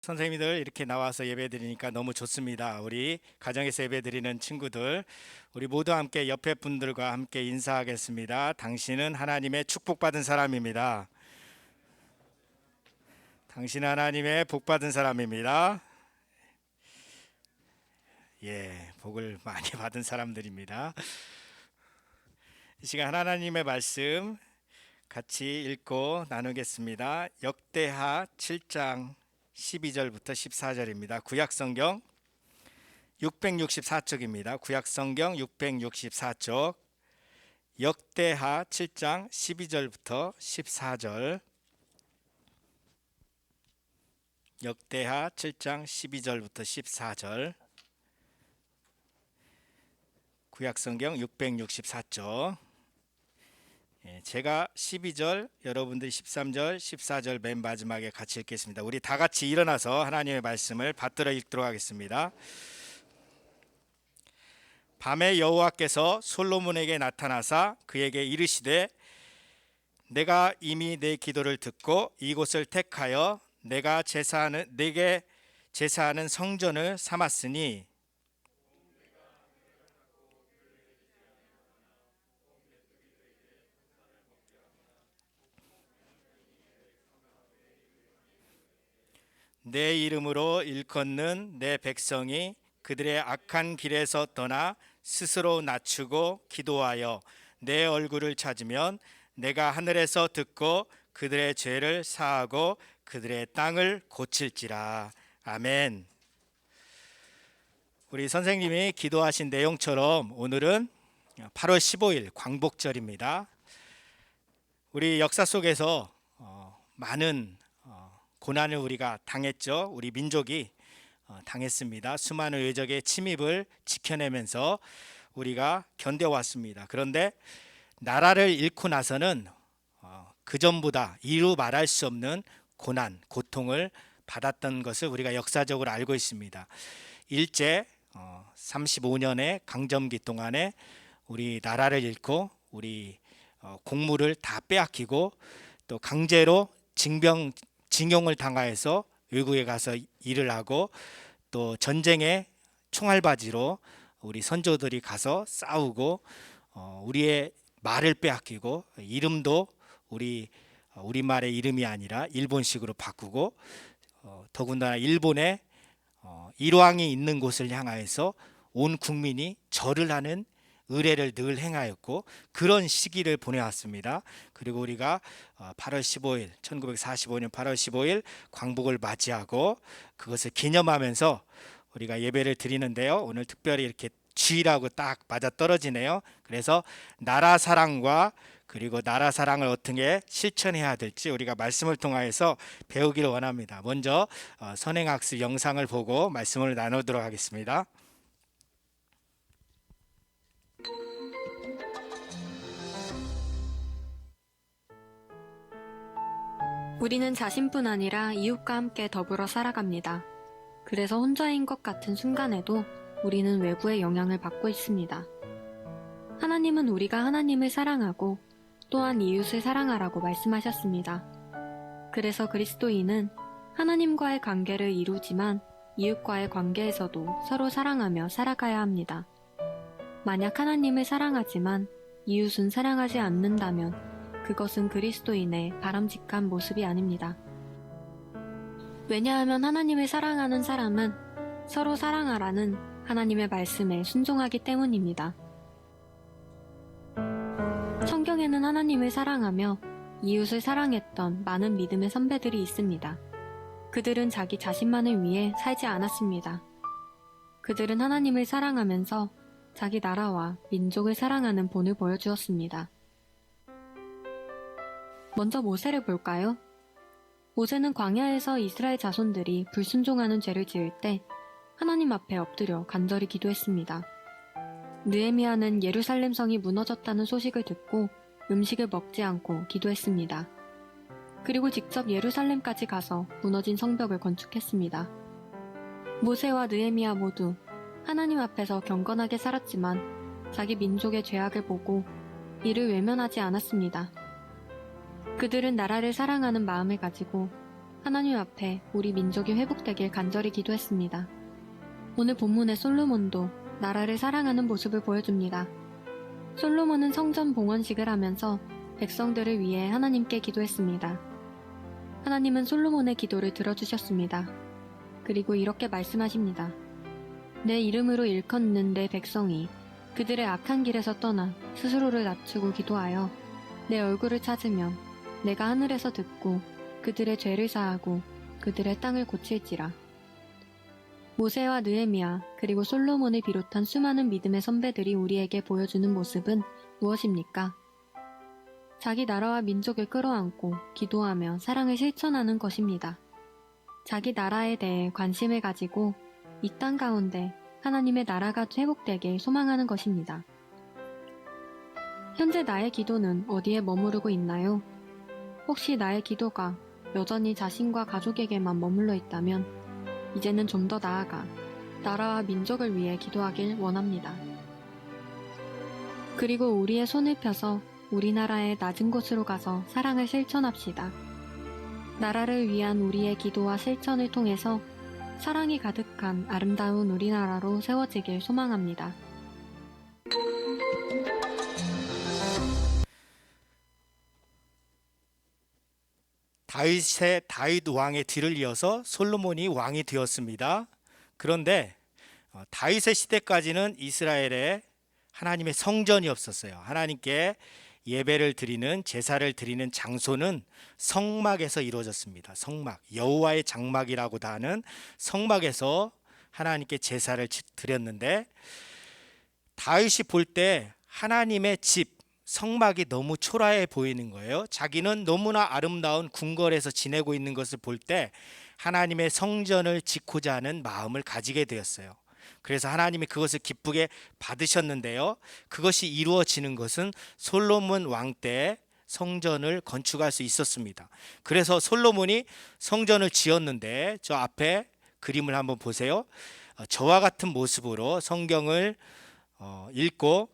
선생님들 이렇게 나와서 예배드리니까 너무 좋습니다. 우리 가정에서 예배드리는 친구들, 우리 모두 함께 옆에 분들과 함께 인사하겠습니다. 당신은 하나님의 축복받은 사람입니다. 당신은 하나님의 복받은 사람입니다. 예, 복을 많이 받은 사람들입니다. 이 시간 하나님의 말씀 같이 읽고 나누겠습니다. 역대하 7장 12절부터 14절입니다. 구약성경 664쪽입니다. 구약성경 664쪽 역대하 7장 12절부터 14절 역대하 7장 12절부터 14절 구약성경 664쪽 제가 12절, 여러분들이 13절, 14절 맨 마지막에 같이 읽겠습니다. 우리 다 같이 일어나서 하나님의 말씀을 받들어 읽도록 하겠습니다. 밤에 여호와께서 솔로몬에게 나타나사 그에게 이르시되 내가 이미 내 기도를 듣고 이곳을 택하여 내게 제사하는 성전을 삼았으니 내 이름으로 일컫는 내 백성이 그들의 악한 길에서 떠나 스스로 낮추고 기도하여 내 얼굴을 찾으면 내가 하늘에서 듣고 그들의 죄를 사하고 그들의 땅을 고칠지라. 아멘. 우리 선생님이 기도하신 내용처럼 오늘은 8월 15일 광복절입니다. 우리 역사 속에서 많은 고난을 우리가 당했죠. 우리 민족이 당했습니다. 수많은 외적의 침입을 지켜내면서 우리가 견뎌왔습니다. 그런데 나라를 잃고 나서는 그 전보다 이루 말할 수 없는 고난, 고통을 받았던 것을 우리가 역사적으로 알고 있습니다. 일제 35년의 강점기 동안에 우리 나라를 잃고 우리 곡물을 다 빼앗기고 또 강제로 징용을 당하여서 외국에 가서 일을 하고 또 전쟁의 총알바지로 우리 선조들이 가서 싸우고 우리의 말을 빼앗기고 이름도 우리말의 이름이 아니라 일본식으로 바꾸고 더군다나 일본의 일왕이 있는 곳을 향하여서 온 국민이 절을 하는 의례를 늘 행하였고 그런 시기를 보내왔습니다. 그리고 우리가 8월 15일 1945년 8월 15일 광복을 맞이하고 그것을 기념하면서 우리가 예배를 드리는데요. 오늘 특별히 이렇게 주일하고 딱 맞아 떨어지네요. 그래서 나라 사랑과 그리고 나라 사랑을 어떻게 실천해야 될지 우리가 말씀을 통하여서 배우기를 원합니다. 먼저 선행학습 영상을 보고 말씀을 나누도록 하겠습니다. 우리는 자신뿐 아니라 이웃과 함께 더불어 살아갑니다. 그래서 혼자인 것 같은 순간에도 우리는 외부의 영향을 받고 있습니다. 하나님은 우리가 하나님을 사랑하고 또한 이웃을 사랑하라고 말씀하셨습니다. 그래서 그리스도인은 하나님과의 관계를 이루지만 이웃과의 관계에서도 서로 사랑하며 살아가야 합니다. 만약 하나님을 사랑하지만 이웃은 사랑하지 않는다면 그것은 그리스도인의 바람직한 모습이 아닙니다. 왜냐하면 하나님을 사랑하는 사람은 서로 사랑하라는 하나님의 말씀에 순종하기 때문입니다. 성경에는 하나님을 사랑하며 이웃을 사랑했던 많은 믿음의 선배들이 있습니다. 그들은 자기 자신만을 위해 살지 않았습니다. 그들은 하나님을 사랑하면서 자기 나라와 민족을 사랑하는 본을 보여주었습니다. 먼저 모세를 볼까요? 모세는 광야에서 이스라엘 자손들이 불순종하는 죄를 지을 때 하나님 앞에 엎드려 간절히 기도했습니다. 느헤미야는 예루살렘 성이 무너졌다는 소식을 듣고 음식을 먹지 않고 기도했습니다. 그리고 직접 예루살렘까지 가서 무너진 성벽을 건축했습니다. 모세와 느헤미야 모두 하나님 앞에서 경건하게 살았지만 자기 민족의 죄악을 보고 이를 외면하지 않았습니다. 그들은 나라를 사랑하는 마음을 가지고 하나님 앞에 우리 민족이 회복되길 간절히 기도했습니다. 오늘 본문의 솔로몬도 나라를 사랑하는 모습을 보여줍니다. 솔로몬은 성전 봉헌식을 하면서 백성들을 위해 하나님께 기도했습니다. 하나님은 솔로몬의 기도를 들어주셨습니다. 그리고 이렇게 말씀하십니다. 내 이름으로 일컫는 내 백성이 그들의 악한 길에서 떠나 스스로를 낮추고 기도하여 내 얼굴을 찾으면 내가 하늘에서 듣고 그들의 죄를 사하고 그들의 땅을 고칠지라. 모세와 느헤미야 그리고 솔로몬을 비롯한 수많은 믿음의 선배들이 우리에게 보여주는 모습은 무엇입니까? 자기 나라와 민족을 끌어안고 기도하며 사랑을 실천하는 것입니다. 자기 나라에 대해 관심을 가지고 이 땅 가운데 하나님의 나라가 회복되길 소망하는 것입니다. 현재 나의 기도는 어디에 머무르고 있나요? 혹시 나의 기도가 여전히 자신과 가족에게만 머물러 있다면 이제는 좀 더 나아가 나라와 민족을 위해 기도하길 원합니다. 그리고 우리의 손을 펴서 우리나라의 낮은 곳으로 가서 사랑을 실천합시다. 나라를 위한 우리의 기도와 실천을 통해서 사랑이 가득한 아름다운 우리나라로 세워지길 소망합니다. 다윗 왕의 뒤를 이어서 솔로몬이 왕이 되었습니다. 그런데 다윗의 시대까지는 이스라엘에 하나님의 성전이 없었어요. 하나님께 예배를 드리는 제사를 드리는 장소는 성막에서 이루어졌습니다. 성막, 여호와의 장막이라고도 하는 성막에서 하나님께 제사를 드렸는데 다윗이 볼 때 하나님의 집 성막이 너무 초라해 보이는 거예요. 자기는 너무나 아름다운 궁궐에서 지내고 있는 것을 볼 때 하나님의 성전을 짓고자 하는 마음을 가지게 되었어요. 그래서 하나님이 그것을 기쁘게 받으셨는데요. 그것이 이루어지는 것은 솔로몬 왕 때 성전을 건축할 수 있었습니다. 그래서 솔로몬이 성전을 지었는데 저 앞에 그림을 한번 보세요. 저와 같은 모습으로 성경을 읽고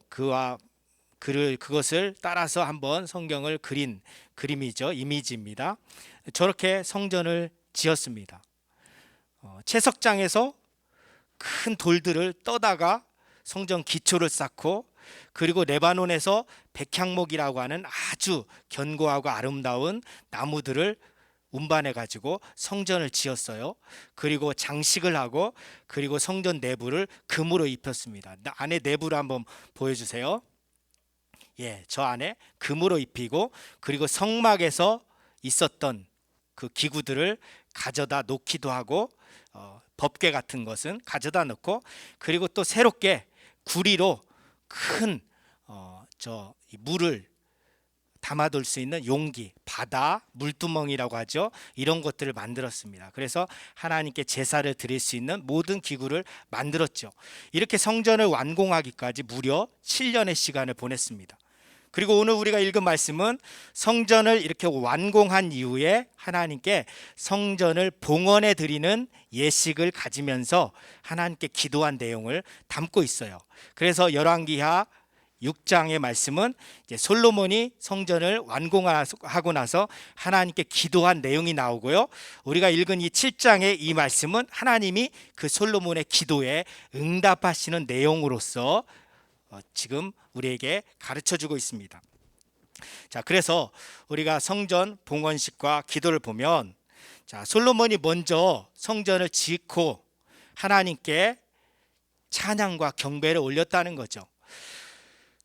그것을 따라서 한번 성경을 그린 그림이죠. 이미지입니다. 저렇게 성전을 지었습니다. 채석장에서 큰 돌들을 떠다가 성전 기초를 쌓고 그리고 레바논에서 백향목이라고 하는 아주 견고하고 아름다운 나무들을 운반해 가지고 성전을 지었어요. 그리고 장식을 하고 그리고 성전 내부를 금으로 입혔습니다. 안에 내부를 한번 보여주세요. 예, 저 안에 금으로 입히고 그리고 성막에서 있었던 그 기구들을 가져다 놓기도 하고 법궤 같은 것은 가져다 놓고 그리고 또 새롭게 구리로 큰 물을 담아둘 수 있는 용기, 바다, 물두멍이라고 하죠. 이런 것들을 만들었습니다. 그래서 하나님께 제사를 드릴 수 있는 모든 기구를 만들었죠. 이렇게 성전을 완공하기까지 무려 7년의 시간을 보냈습니다. 그리고 오늘 우리가 읽은 말씀은 성전을 이렇게 완공한 이후에 하나님께 성전을 봉헌해 드리는 예식을 가지면서 하나님께 기도한 내용을 담고 있어요. 그래서 열왕기하 6장의 말씀은 이제 솔로몬이 성전을 완공하고 나서 하나님께 기도한 내용이 나오고요. 우리가 읽은 이 7장의 이 말씀은 하나님이 그 솔로몬의 기도에 응답하시는 내용으로서 지금 우리에게 가르쳐주고 있습니다. 자, 그래서 우리가 성전 봉헌식과 기도를 보면 솔로몬이 먼저 성전을 짓고 하나님께 찬양과 경배를 올렸다는 거죠.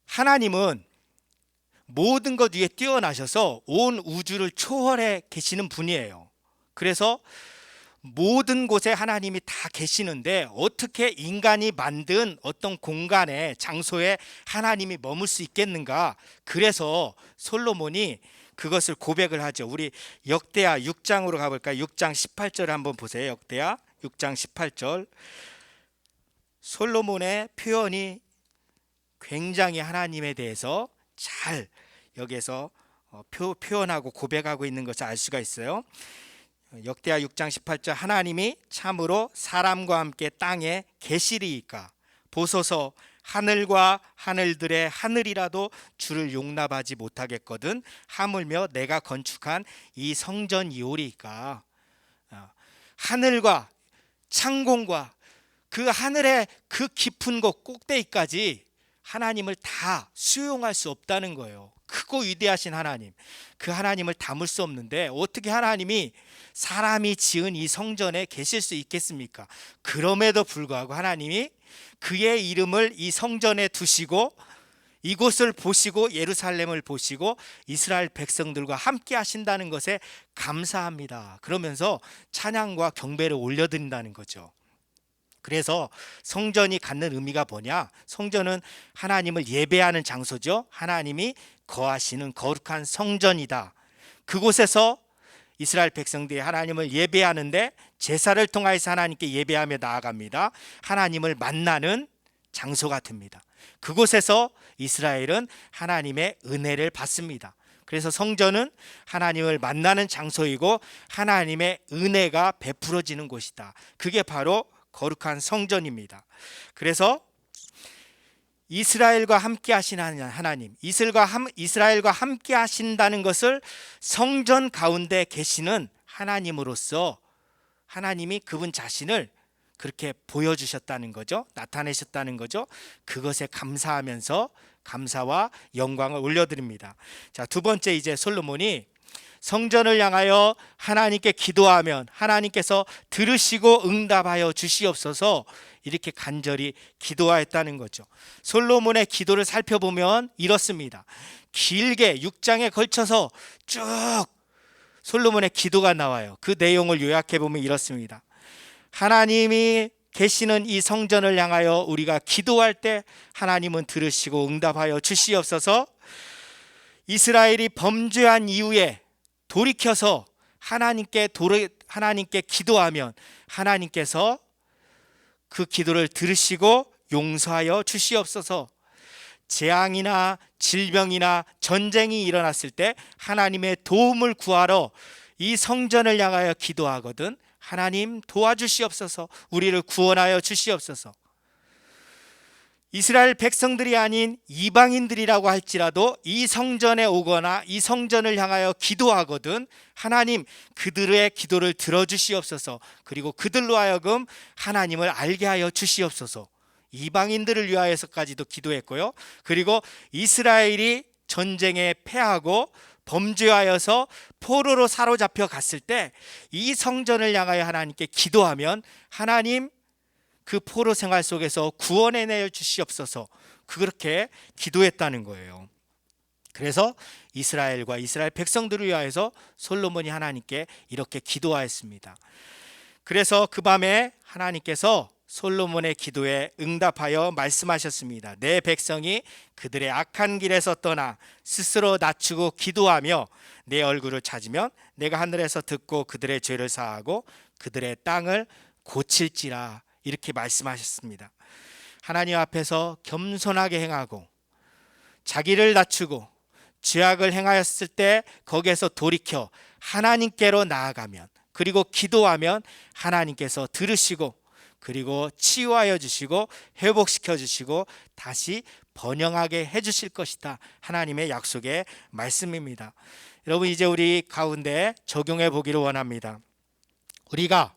하나님은 모든 것 위에 뛰어나셔서 온 우주를 초월해 계시는 분이에요. 그래서 모든 곳에 하나님이 다 계시는데 어떻게 인간이 만든 어떤 공간에 장소에 하나님이 머물 수 있겠는가? 그래서 솔로몬이 그것을 고백을 하죠. 우리 역대하 6장으로 가볼까요? 6장 18절 한번 보세요. 역대하 6장 18절. 솔로몬의 표현이 굉장히 하나님에 대해서 잘 여기에서 표현하고 고백하고 있는 것을 알 수가 있어요. 역대하 6장 18절 하나님이 참으로 사람과 함께 땅에 계시리이까 보소서 하늘과 하늘들의 하늘이라도 주를 용납하지 못하겠거든 하물며 내가 건축한 이 성전이오리이까. 하늘과 창공과 그 하늘의 그 깊은 곳 꼭대기까지 하나님을 다 수용할 수 없다는 거예요. 크고 위대하신 하나님, 그 하나님을 담을 수 없는데 어떻게 하나님이 사람이 지은 이 성전에 계실 수 있겠습니까? 그럼에도 불구하고 하나님이 그의 이름을 이 성전에 두시고 이곳을 보시고 예루살렘을 보시고 이스라엘 백성들과 함께 하신다는 것에 감사합니다. 그러면서 찬양과 경배를 올려드린다는 거죠. 그래서 성전이 갖는 의미가 뭐냐? 성전은 하나님을 예배하는 장소죠. 하나님이 거하시는 거룩한 성전이다. 그곳에서 이스라엘 백성들이 하나님을 예배하는데 제사를 통하여서 하나님께 예배하며 나아갑니다. 하나님을 만나는 장소가 됩니다. 그곳에서 이스라엘은 하나님의 은혜를 받습니다. 그래서 성전은 하나님을 만나는 장소이고 하나님의 은혜가 베풀어지는 곳이다. 그게 바로 거룩한 성전입니다. 그래서 이스라엘과 함께 하시는 하나님, 이스라엘과 함께 하신다는 것을 성전 가운데 계시는 하나님으로서 하나님이 그분 자신을 그렇게 보여주셨다는 거죠. 나타내셨다는 거죠. 그것에 감사하면서 감사와 영광을 올려드립니다. 자, 두 번째, 이제 솔로몬이 성전을 향하여 하나님께 기도하면 하나님께서 들으시고 응답하여 주시옵소서 이렇게 간절히 기도하였다는 거죠. 솔로몬의 기도를 살펴보면 이렇습니다. 길게 6장에 걸쳐서 쭉 솔로몬의 기도가 나와요. 그 내용을 요약해 보면 이렇습니다. 하나님이 계시는 이 성전을 향하여 우리가 기도할 때 하나님은 들으시고 응답하여 주시옵소서. 이스라엘이 범죄한 이후에 돌이켜서 하나님께 기도하면 하나님께서 그 기도를 들으시고 용서하여 주시옵소서. 재앙이나 질병이나 전쟁이 일어났을 때 하나님의 도움을 구하러 이 성전을 향하여 기도하거든 하나님 도와주시옵소서. 우리를 구원하여 주시옵소서. 이스라엘 백성들이 아닌 이방인들이라고 할지라도 이 성전에 오거나 이 성전을 향하여 기도하거든 하나님 그들의 기도를 들어주시옵소서. 그리고 그들로 하여금 하나님을 알게 하여 주시옵소서. 이방인들을 위하여서까지도 기도했고요. 그리고 이스라엘이 전쟁에 패하고 범죄하여서 포로로 사로잡혀 갔을 때 이 성전을 향하여 하나님께 기도하면 하나님 그 포로 생활 속에서 구원해내 주시옵소서. 그렇게 기도했다는 거예요. 그래서 이스라엘과 이스라엘 백성들을 위하여서 솔로몬이 하나님께 이렇게 기도하였습니다. 그래서 그 밤에 하나님께서 솔로몬의 기도에 응답하여 말씀하셨습니다. 내 백성이 그들의 악한 길에서 떠나 스스로 낮추고 기도하며 내 얼굴을 찾으면 내가 하늘에서 듣고 그들의 죄를 사하고 그들의 땅을 고칠지라 이렇게 말씀하셨습니다. 하나님 앞에서 겸손하게 행하고 자기를 낮추고 죄악을 행하였을 때 거기에서 돌이켜 하나님께로 나아가면 그리고 기도하면 하나님께서 들으시고 그리고 치유하여 주시고 회복시켜 주시고 다시 번영하게 해 주실 것이다. 하나님의 약속의 말씀입니다. 여러분 이제 우리 가운데 적용해 보기를 원합니다. 우리가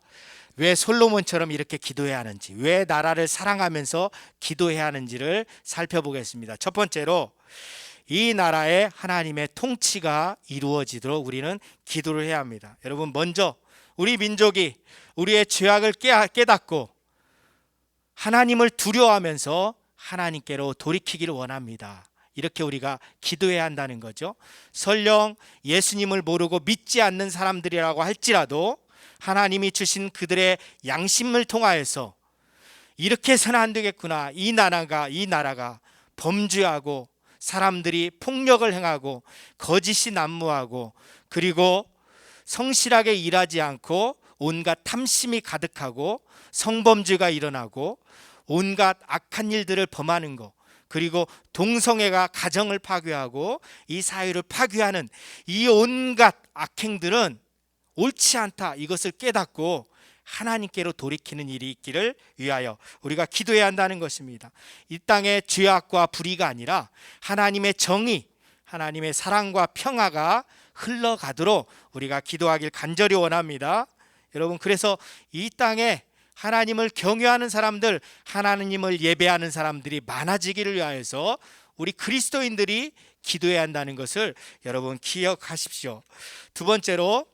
왜 솔로몬처럼 이렇게 기도해야 하는지, 왜 나라를 사랑하면서 기도해야 하는지를 살펴보겠습니다. 첫 번째로 이 나라에 하나님의 통치가 이루어지도록 우리는 기도를 해야 합니다. 여러분 먼저 우리 민족이 우리의 죄악을 깨닫고 하나님을 두려워하면서 하나님께로 돌이키기를 원합니다. 이렇게 우리가 기도해야 한다는 거죠. 설령 예수님을 모르고 믿지 않는 사람들이라고 할지라도 하나님이 주신 그들의 양심을 통하여서 이렇게 해서는 안 되겠구나. 이 나라가 범죄하고 사람들이 폭력을 행하고 거짓이 난무하고 그리고 성실하게 일하지 않고 온갖 탐심이 가득하고 성범죄가 일어나고 온갖 악한 일들을 범하는 것 그리고 동성애가 가정을 파괴하고 이 사회를 파괴하는 이 온갖 악행들은 옳지 않다. 이것을 깨닫고 하나님께로 돌이키는 일이 있기를 위하여 우리가 기도해야 한다는 것입니다. 이 땅의 죄악과 불의가 아니라 하나님의 정의, 하나님의 사랑과 평화가 흘러가도록 우리가 기도하길 간절히 원합니다. 여러분, 그래서 이 땅에 하나님을 경외하는 사람들, 하나님을 예배하는 사람들이 많아지기를 위하여서 우리 그리스도인들이 기도해야 한다는 것을 여러분 기억하십시오. 두 번째로,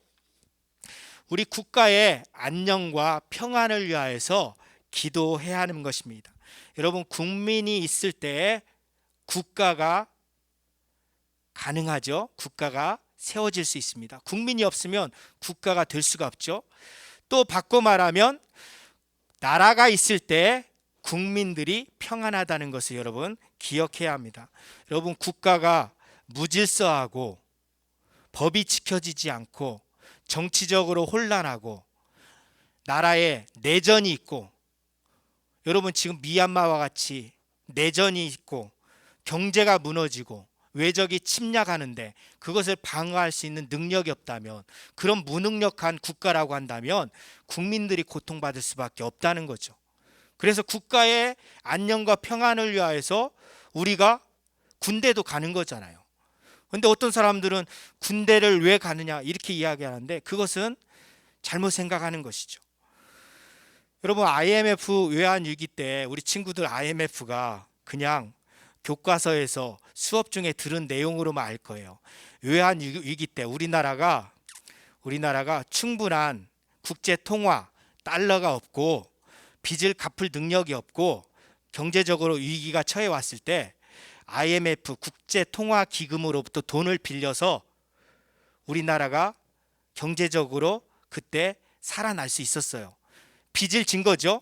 우리 국가의 안녕과 평안을 위하여서 기도해야 하는 것입니다. 여러분, 국민이 있을 때 국가가 가능하죠. 국가가 세워질 수 있습니다. 국민이 없으면 국가가 될 수가 없죠. 또 바꿔 말하면 나라가 있을 때 국민들이 평안하다는 것을 여러분 기억해야 합니다. 여러분, 국가가 무질서하고 법이 지켜지지 않고 정치적으로 혼란하고 나라에 내전이 있고, 여러분 지금 미얀마와 같이 내전이 있고 경제가 무너지고 외적이 침략하는데 그것을 방어할 수 있는 능력이 없다면, 그런 무능력한 국가라고 한다면 국민들이 고통받을 수밖에 없다는 거죠. 그래서 국가의 안녕과 평안을 위하여서 우리가 군대도 가는 거잖아요. 그런데 어떤 사람들은 군대를 왜 가느냐 이렇게 이야기하는데 그것은 잘못 생각하는 것이죠. 여러분, IMF 외환위기 때 우리 친구들 IMF가 그냥 교과서에서 수업 중에 들은 내용으로만 알 거예요. 외환위기 때 우리나라가 충분한 국제 통화, 달러가 없고 빚을 갚을 능력이 없고 경제적으로 위기가 처해 왔을 때 IMF 국제통화기금으로부터 돈을 빌려서 우리나라가 경제적으로 그때 살아날 수 있었어요. 빚을 진 거죠.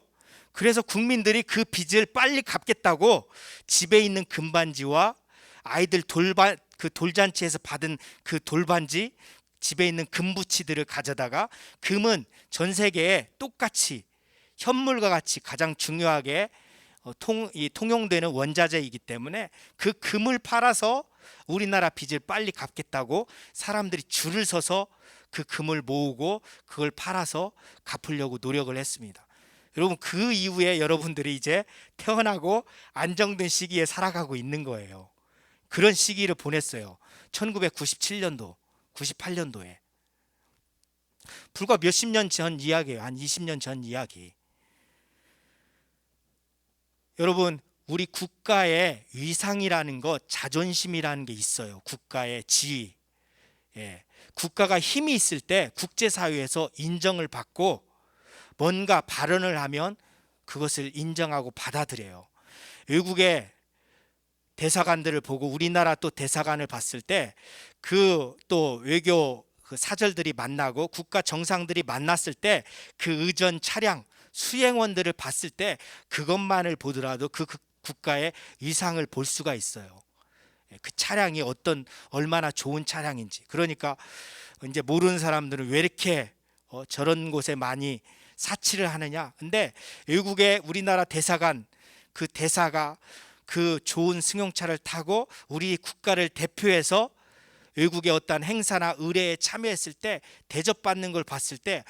그래서 국민들이 그 빚을 빨리 갚겠다고 집에 있는 금반지와 아이들 돌잔치에서 받은 그 돌반지, 집에 있는 금부치들을 가져다가, 금은 전 세계에 똑같이 현물과 같이 가장 중요하게 통용되는 원자재이기 때문에 그 금을 팔아서 우리나라 빚을 빨리 갚겠다고 사람들이 줄을 서서 그 금을 모으고 그걸 팔아서 갚으려고 노력을 했습니다. 여러분, 그 이후에 여러분들이 이제 태어나고 안정된 시기에 살아가고 있는 거예요. 그런 시기를 보냈어요. 1997년도, 98년도에. 불과 몇십 년 전 이야기예요. 한 20년 전 이야기. 여러분, 우리 국가의 위상이라는 것, 자존심이라는 게 있어요. 국가의 지위. 국가가 힘이 있을 때 국제사회에서 인정을 받고 뭔가 발언을 하면 그것을 인정하고 받아들여요. 외국의 대사관들을 보고 우리나라 또 대사관을 봤을 때 그 또 외교 사절들이 만나고 국가 정상들이 만났을 때 그 의전 차량, 수행원들을 봤을 때 그것만을 보더라도 그 국가의 위상을 볼 수가 있어요. 그 차량이 얼마나 좋은 차량인지. 그러니까 이제 모르는 사람들은 왜 이렇게 저런 곳에 많이 사치를 하느냐. 근데 외국의 우리나라 대사관, 그 대사가 그 좋은 승용차를 타고 우리 국가를 대표해서 외국의 어떤 행사나 의례에 참여했을 때 대접받는 걸 봤을 때,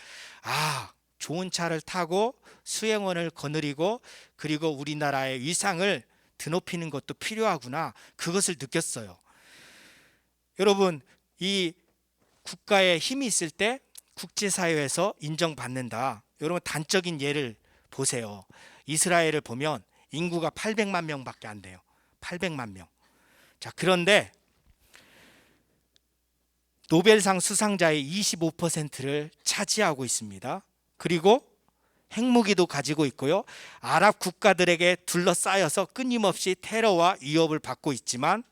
좋은 차를 타고 수행원을 거느리고 그리고 우리나라의 위상을 드높이는 것도 필요하구나, 그것을 느꼈어요. 여러분, 이 국가에 힘이 있을 때 국제사회에서 인정받는다. 여러분, 단적인 예를 보세요. 이스라엘을 보면 인구가 800만 명밖에 안 돼요. 800만 명. 자, 그런데 노벨상 수상자의 25%를 차지하고 있습니다. 그리고 핵무기도 가지고 있고요. 아랍 국가들에게 둘러싸여서 끊임없이 테러와 위협을 받고 있지만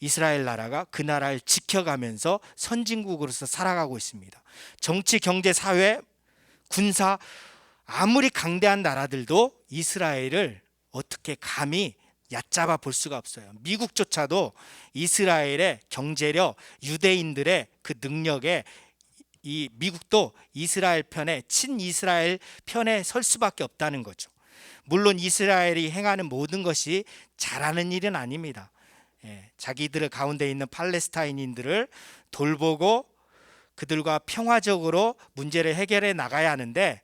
이스라엘 나라가 그 나라를 지켜가면서 선진국으로서 살아가고 있습니다. 정치, 경제, 사회, 군사, 아무리 강대한 나라들도 이스라엘을 어떻게 감히 얕잡아 볼 수가 없어요. 미국조차도 이스라엘의 경제력, 유대인들의 그 능력에 이 미국도 이스라엘 편에, 친이스라엘 편에 설 수밖에 없다는 거죠. 물론 이스라엘이 행하는 모든 것이 잘하는 일은 아닙니다. 자기들 가운데 있는 팔레스타인인들을 돌보고 그들과 평화적으로 문제를 해결해 나가야 하는데,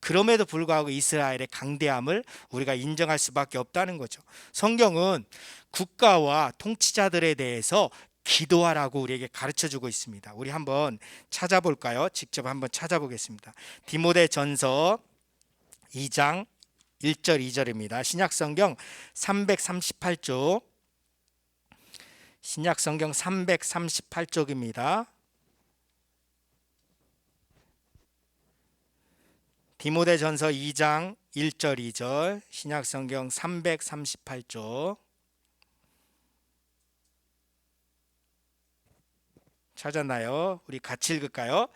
그럼에도 불구하고 이스라엘의 강대함을 우리가 인정할 수밖에 없다는 거죠. 성경은 국가와 통치자들에 대해서 기도하라고 우리에게 가르쳐주고 있습니다. 우리 한번 찾아볼까요? 직접 한번 찾아보겠습니다. 디모데전서 2장 1절 2절입니다. 신약성경 338쪽, 신약성경 338쪽입니다. 디모데전서 2장 1절 2절, 신약성경 338쪽. 찾았나요? 우리 같이 읽을까요?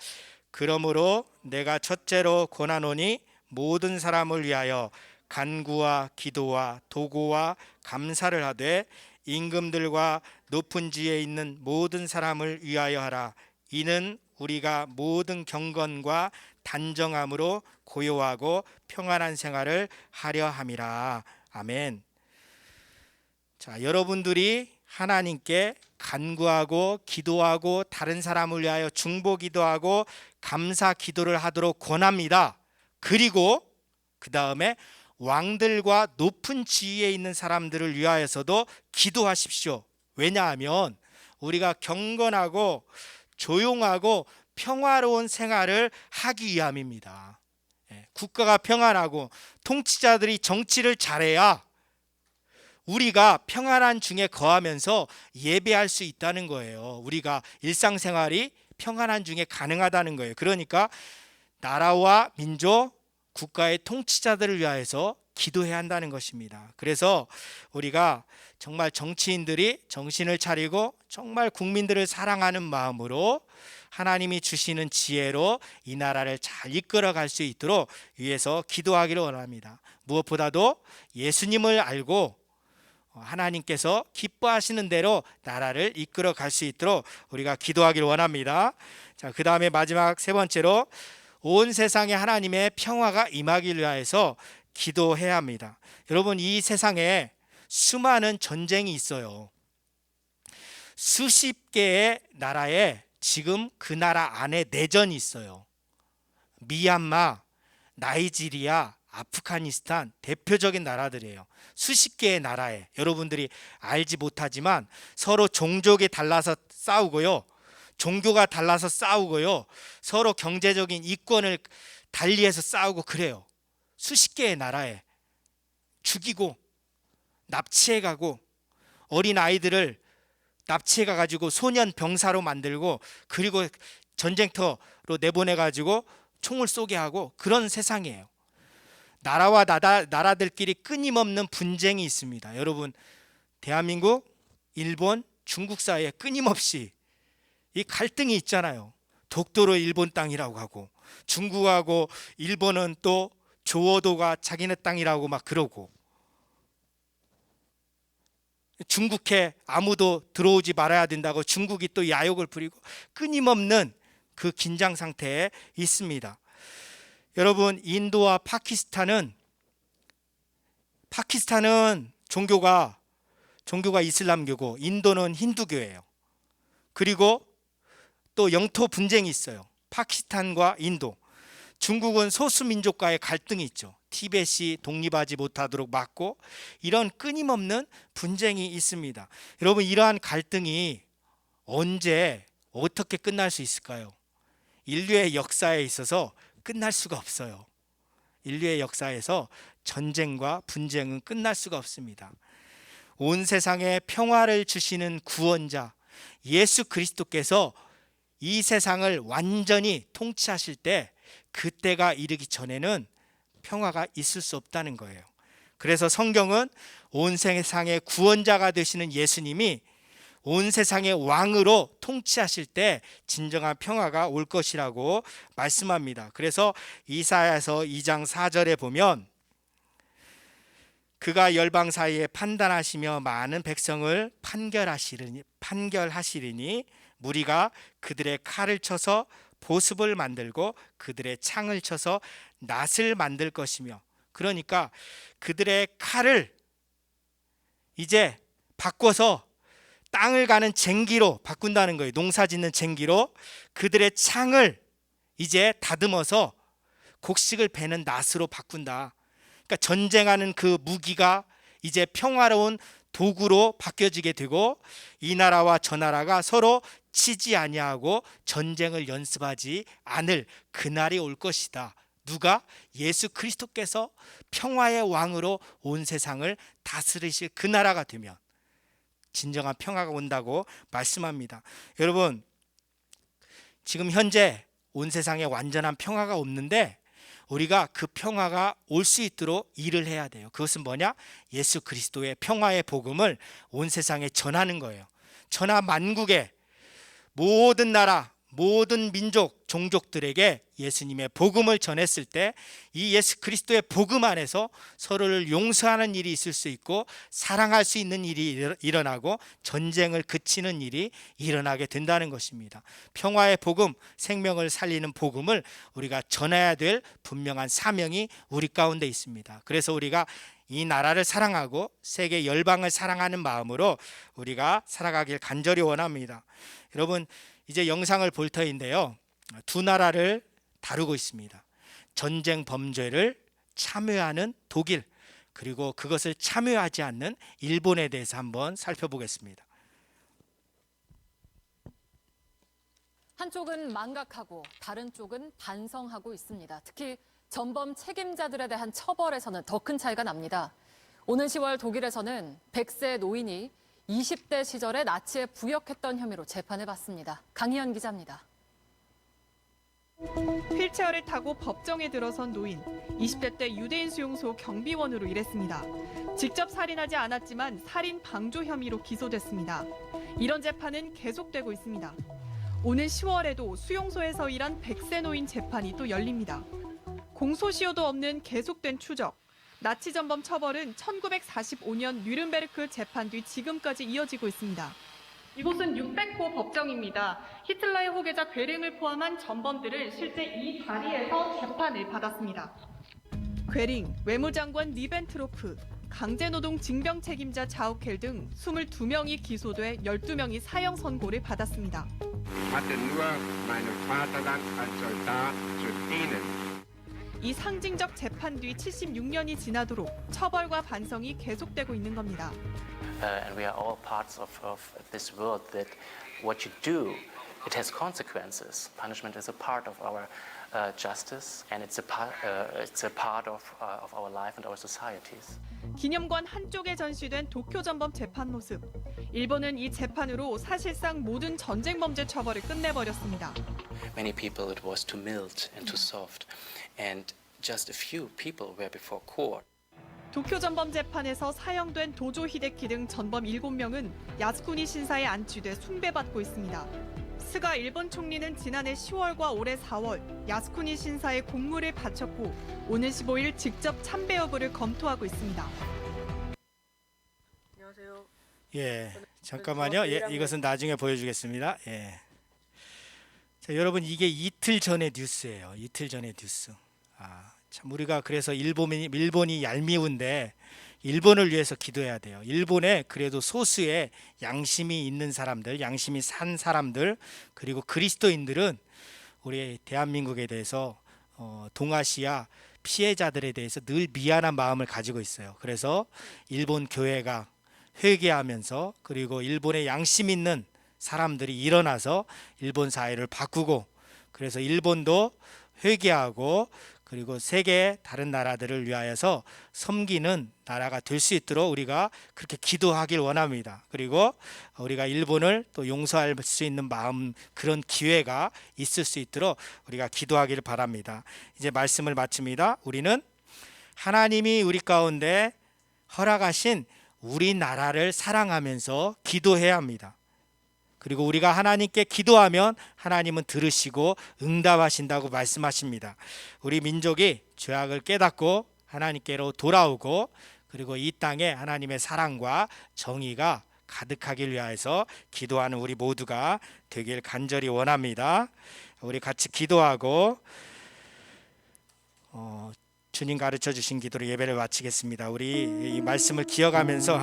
그러므로 내가 첫째로 권하노니 모든 사람을 위하여 간구와 기도와 도구와 감사를 하되 임금들과 높은 지에 있는 모든 사람을 위하여 하라. 이는 우리가 모든 경건과 단정함으로 고요하고 평안한 생활을 하려 함이라. 아멘. 자, 여러분들이 하나님께 간구하고 기도하고 다른 사람을 위하여 중보 기도하고 감사 기도를 하도록 권합니다. 그리고 그 다음에 왕들과 높은 지위에 있는 사람들을 위하여서도 기도하십시오. 왜냐하면 우리가 경건하고 조용하고 평화로운 생활을 하기 위함입니다. 국가가 평안하고 통치자들이 정치를 잘해야 우리가 평안한 중에 거하면서 예배할 수 있다는 거예요. 우리가 일상생활이 평안한 중에 가능하다는 거예요. 그러니까 나라와 민족, 국가의 통치자들을 위하여서 기도해야 한다는 것입니다. 그래서 우리가 정말 정치인들이 정신을 차리고 정말 국민들을 사랑하는 마음으로 하나님이 주시는 지혜로 이 나라를 잘 이끌어갈 수 있도록 위해서 기도하기를 원합니다. 무엇보다도 예수님을 알고 하나님께서 기뻐하시는 대로 나라를 이끌어 갈 수 있도록 우리가 기도하기를 원합니다. 자, 그 다음에 마지막 세 번째로 온 세상에 하나님의 평화가 임하기를 위하여서 기도해야 합니다. 여러분, 이 세상에 수많은 전쟁이 있어요. 수십 개의 나라에 지금 그 나라 안에 내전이 있어요. 미얀마, 나이지리아, 아프가니스탄 대표적인 나라들이에요. 수십 개의 나라에 여러분들이 알지 못하지만 서로 종족이 달라서 싸우고요, 종교가 달라서 싸우고요, 서로 경제적인 이권을 달리해서 싸우고 그래요. 수십 개의 나라에 죽이고 납치해가고 어린 아이들을 납치해가지고 소년 병사로 만들고 그리고 전쟁터로 내보내가지고 총을 쏘게 하고 그런 세상이에요. 나라와 나라들끼리 끊임없는 분쟁이 있습니다. 여러분, 대한민국, 일본, 중국 사이에 끊임없이 이 갈등이 있잖아요. 독도로 일본 땅이라고 하고 중국하고 일본은 또 조어도가 자기네 땅이라고 막 그러고 중국해 아무도 들어오지 말아야 된다고 중국이 또 야욕을 부리고 끊임없는 그 긴장 상태에 있습니다. 여러분, 인도와 파키스탄은 종교가 이슬람교고 인도는 힌두교예요. 그리고 또 영토 분쟁이 있어요. 파키스탄과 인도. 중국은 소수민족과의 갈등이 있죠. 티벳이 독립하지 못하도록 막고 이런 끊임없는 분쟁이 있습니다. 여러분, 이러한 갈등이 언제 어떻게 끝날 수 있을까요? 인류의 역사에 있어서 끝날 수가 없어요. 인류의 역사에서 전쟁과 분쟁은 끝날 수가 없습니다. 온 세상에 평화를 주시는 구원자 예수 그리스도께서 이 세상을 완전히 통치하실 때 그때가 이르기 전에는 평화가 있을 수 없다는 거예요. 그래서 성경은 온 세상의 구원자가 되시는 예수님이 온 세상의 왕으로 통치하실 때 진정한 평화가 올 것이라고 말씀합니다. 그래서 이사야서 2장 4절에 보면 그가 열방 사이에 판단하시며 많은 백성을 판결하시리니 무리가 그들의 칼을 쳐서 보습을 만들고 그들의 창을 쳐서 낫을 만들 것이며, 그러니까 그들의 칼을 이제 바꿔서 땅을 가는 쟁기로 바꾼다는 거예요. 농사 짓는 쟁기로. 그들의 창을 이제 다듬어서 곡식을 베는 낫으로 바꾼다. 그러니까 전쟁하는 그 무기가 이제 평화로운 도구로 바뀌어지게 되고 이 나라와 저 나라가 서로 치지 아니하고 전쟁을 연습하지 않을 그날이 올 것이다. 누가? 예수 그리스도께서 평화의 왕으로 온 세상을 다스리실 그 나라가 되면 진정한 평화가 온다고 말씀합니다. 여러분, 지금 현재 온 세상에 완전한 평화가 없는데 우리가 그 평화가 올 수 있도록 일을 해야 돼요. 그것은 뭐냐? 예수 그리스도의 평화의 복음을 온 세상에 전하는 거예요. 천하 만국에 모든 나라, 모든 민족, 종족들에게 예수님의 복음을 전했을 때 이 예수 그리스도의 복음 안에서 서로를 용서하는 일이 있을 수 있고 사랑할 수 있는 일이 일어나고 전쟁을 그치는 일이 일어나게 된다는 것입니다. 평화의 복음, 생명을 살리는 복음을 우리가 전해야 될 분명한 사명이 우리 가운데 있습니다. 그래서 우리가 이 나라를 사랑하고 세계 열방을 사랑하는 마음으로 우리가 살아가길 간절히 원합니다. 여러분, 이제 영상을 볼 터인데요. 두 나라를 다루고 있습니다. 전쟁 범죄를 참여하는 독일, 그리고 그것을 참여하지 않는 일본에 대해서 한번 살펴보겠습니다. 한쪽은 망각하고 다른 쪽은 반성하고 있습니다. 특히 전범 책임자들에 대한 처벌에서는 더 큰 차이가 납니다. 오는 10월 독일에서는 100세 노인이 20대 시절에 나치에 부역했던 혐의로 재판을 받습니다. 강희연 기자입니다. 휠체어를 타고 법정에 들어선 노인, 20대 때 유대인 수용소 경비원으로 일했습니다. 직접 살인하지 않았지만 살인 방조 혐의로 기소됐습니다. 이런 재판은 계속되고 있습니다. 오는 10월에도 수용소에서 일한 100세 노인 재판이 또 열립니다. 공소시효도 없는 계속된 추적. 나치 전범 처벌은 1945년 뉘른베르크 재판 뒤 지금까지 이어지고 있습니다. 이곳은 600호 법정입니다. 히틀러의 후계자 괴링을 포함한 전범들을 실제 이 자리에서 재판을 받았습니다. 괴링, 외무장관 리벤트로프, 강제노동 징병 책임자 자우켈 등 22명이 기소돼 12명이 사형 선고를 받았습니다. 이 상징적 재판 뒤 76년이 지나도록 처벌과 반성이 계속되고 있는 겁니다. And we are all parts of this world that what you do, it has consequences. Punishment is a part of our justice, and it's a part of our life and our societies. 기념관 한쪽에 전시된 도쿄 전범 재판 모습. 일본은 이 재판으로 사실상 모든 전쟁 범죄 처벌을 끝내버렸습니다. Many people it was too mild and too soft, and just a few people were before court. 도쿄 전범 재판에서 사형된 도조 히데키 등 전범 7명은 야스쿠니 신사에 안치돼 숭배받고 있습니다. 스가 일본 총리는 지난해 10월과 올해 4월 야스쿠니 신사에 공물을 바쳤고 오는 15일 직접 참배 여부를 검토하고 있습니다. 안녕하세요. 예, 잠깐만요. 예, 이것은 나중에 보여주겠습니다. 예. 자, 여러분, 이게 이틀 전의 뉴스예요. 이틀 전의 뉴스. 참 우리가 그래서 일본이 얄미운데 일본을 위해서 기도해야 돼요. 일본에 그래도 소수의 양심이 있는 사람들, 양심이 산 사람들, 그리고 그리스도인들은 우리 대한민국에 대해서 동아시아 피해자들에 대해서 늘 미안한 마음을 가지고 있어요. 그래서 일본 교회가 회개하면서, 그리고 일본의 양심 있는 사람들이 일어나서 일본 사회를 바꾸고, 그래서 일본도 회개하고, 그리고 세계 다른 나라들을 위하여서 섬기는 나라가 될 수 있도록 우리가 그렇게 기도하길 원합니다. 그리고 우리가 일본을 또 용서할 수 있는 마음, 그런 기회가 있을 수 있도록 우리가 기도하기를 바랍니다. 이제 말씀을 마칩니다. 우리는 하나님이 우리 가운데 허락하신 우리나라를 사랑하면서 기도해야 합니다. 그리고 우리가 하나님께 기도하면 하나님은 들으시고 응답하신다고 말씀하십니다. 우리 민족이 죄악을 깨닫고 하나님께로 돌아오고, 그리고 이 땅에 하나님의 사랑과 정의가 가득하길 위하여서 기도하는 우리 모두가 되길 간절히 원합니다. 우리 같이 기도하고 주님 가르쳐 주신 기도로 예배를 마치겠습니다. 우리 이 말씀을 기억하면서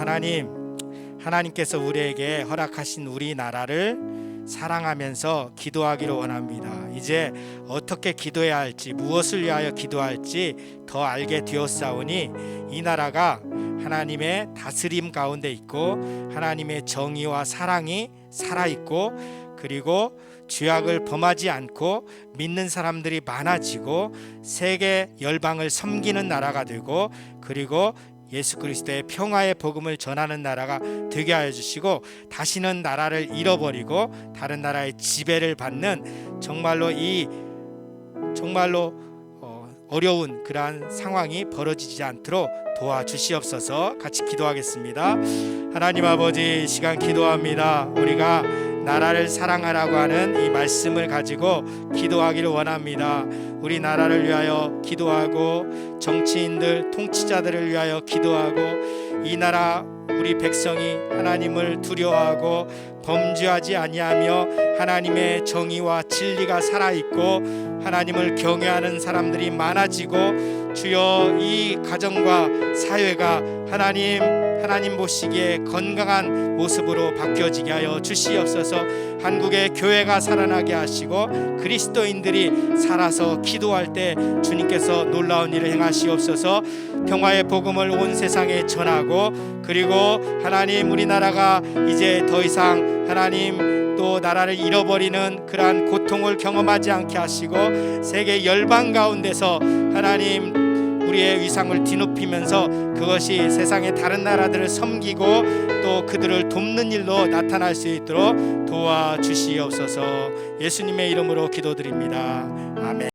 하나님께서 우리에게 허락하신 우리나라를 사랑하면서 기도하기를 원합니다. 이제 어떻게 기도해야 할지, 무엇을 위하여 기도할지 더 알게 되었사오니 이 나라가 하나님의 다스림 가운데 있고 하나님의 정의와 사랑이 살아있고 그리고 죄악을 범하지 않고 믿는 사람들이 많아지고 세계 열방을 섬기는 나라가 되고 그리고 예수 그리스도의 평화의 복음을 전하는 나라가 되게 하여 주시고 다시는 나라를 잃어버리고 다른 나라의 지배를 받는 정말로 어려운 그러한 상황이 벌어지지 않도록 도와주시옵소서. 같이 기도하겠습니다. 하나님 아버지, 이 시간 기도합니다. 우리가 나라를 사랑하라고 하는 이 말씀을 가지고 기도하기를 원합니다. 우리 나라를 위하여 기도하고 정치인들, 통치자들을 위하여 기도하고 이 나라 우리 백성이 하나님을 두려워하고 범죄하지 아니하며 하나님의 정의와 진리가 살아있고 하나님을 경외하는 사람들이 많아지고 주여 이 가정과 사회가 하나님 보시기에 건강한 모습으로 바뀌어지게 하여 주시옵소서. 한국의 교회가 살아나게 하시고 그리스도인들이 살아서 기도할 때 주님께서 놀라운 일을 행하시옵소서. 평화의 복음을 온 세상에 전하고 그리고 하나님 우리나라가 이제 더 이상 하나님 또 나라를 잃어버리는 그러한 고통을 경험하지 않게 하시고 세계 열방 가운데서 하나님 우리의 위상을 뒤높이면서 그것이 세상의 다른 나라들을 섬기고 또 그들을 돕는 일로 나타날 수 있도록 도와주시옵소서. 예수님의 이름으로 기도드립니다. 아멘.